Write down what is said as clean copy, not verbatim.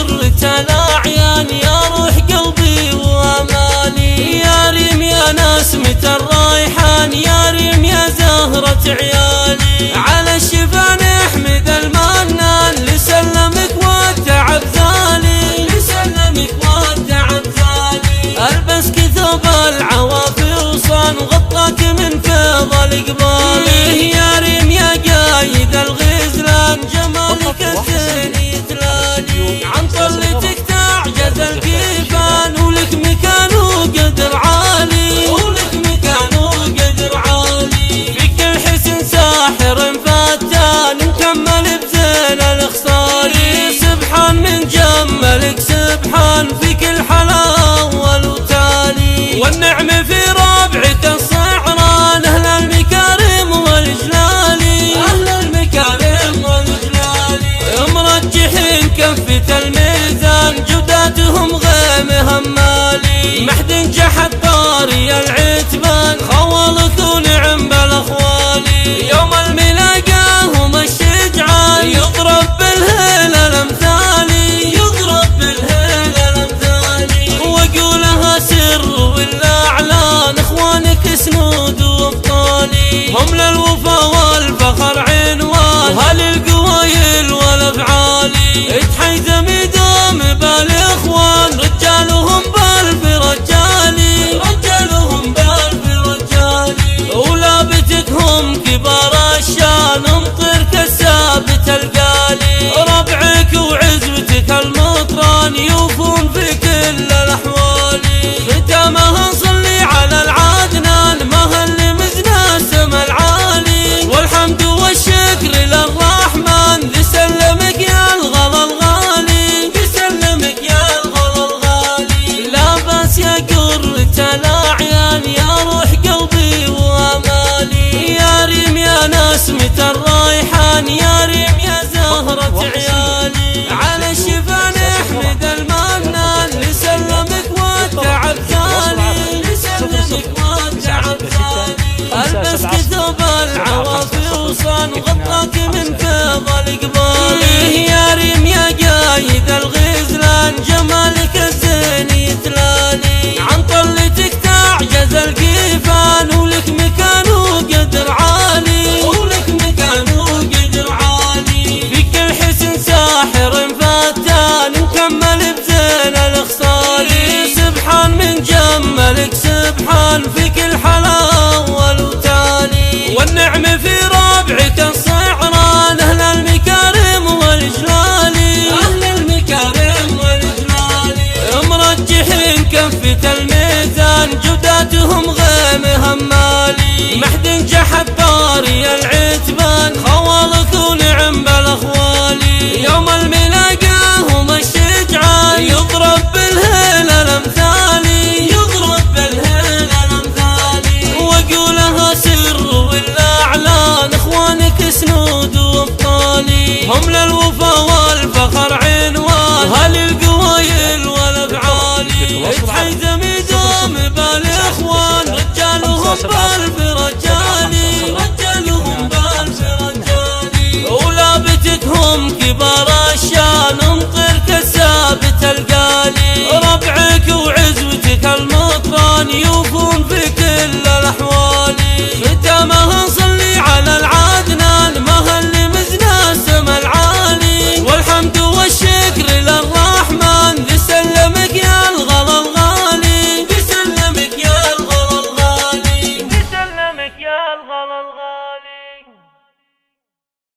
قرة الأعيان يا روح قلبي وأمالي. يا ريم يا نسمة الرايحان يا ريم يا زهرة عيالي. على الشفا نحمد المنان لسلمك والتعب زالي. لسلمك والتعب زالي. البسك ثوب العوافي وصان غطاك من فيض الإقبال. يا ريم يا قايد الغزلان جمالك الزين يتلالي. عن طلتك تعجز الكيفان ولك مكان وقدر عالي. ولك مكان وقدر عالي. فيك الحسن ساحر فتان مكمل بزين الخصال. سبحان من جملك سبحان فيك الحلاوة والتالي. والنعم في ربعك الصعران أهل المكارم والإجلال. أهل المكارم والإجلال. مرجحين كفة الميزان جوداتهم غيم همالي. محد جحد طاري العتبان خوالك ونعم بالأخوالي. يوم الملاقاهم الشجعان يضرب بالهيل الأمثالي. يضرب بالهيل الأمثالي. وقولها سر والأعلان إخوانك سنود وأبطالي. هم للوفا والفخر عنوان وهل القوايل والأفعالي. اتحيزم يدوم بالإخوان رجالهم بالف رجالي. رجالهم بالف رجالي. ولابتكهم كبار الشان امطر كالثابت القالي. ربعك وعزوتك المطران يوفون في كل الأحوال. ختامها صلي على العدنان مهل مزنا السما العالي. والحمد والشكر للرحمن لسلمك يا الغلا الغالي. لسلمك يا الغلا الغالي. لا بأس يا قرة الأعيان يا روح قلبي وأمالي. يا ريم يا نسمة الرايحان يا ريم يا زهرة عيالي. على الشفا نحمد المنان لسلمك والتعب زالي. لسلمك والتعب زالي. البسك ثوب العوافي وصان غطاك من فيض الإقبال. يا ريم يا قايد الغزلان جمالك الزين يتلالي. عن طلتك تعجز الكيفان ولك مكان وقدر عالي. ولك مكان وقدر عالي. فيك الحسن ساحر فتان مكمل بزين الخصال. سبحان من جملك سبحان فيك الحلاوة والتالي. والنعم في ربعك الصعران أهل المكارم والإجلال. أهل المكارم والإجلال. مرجحين كفة الميزان جوداتهم غيم همالي. محد جحد طاري العتبان خوالك ونعم بالأخوالي. يوم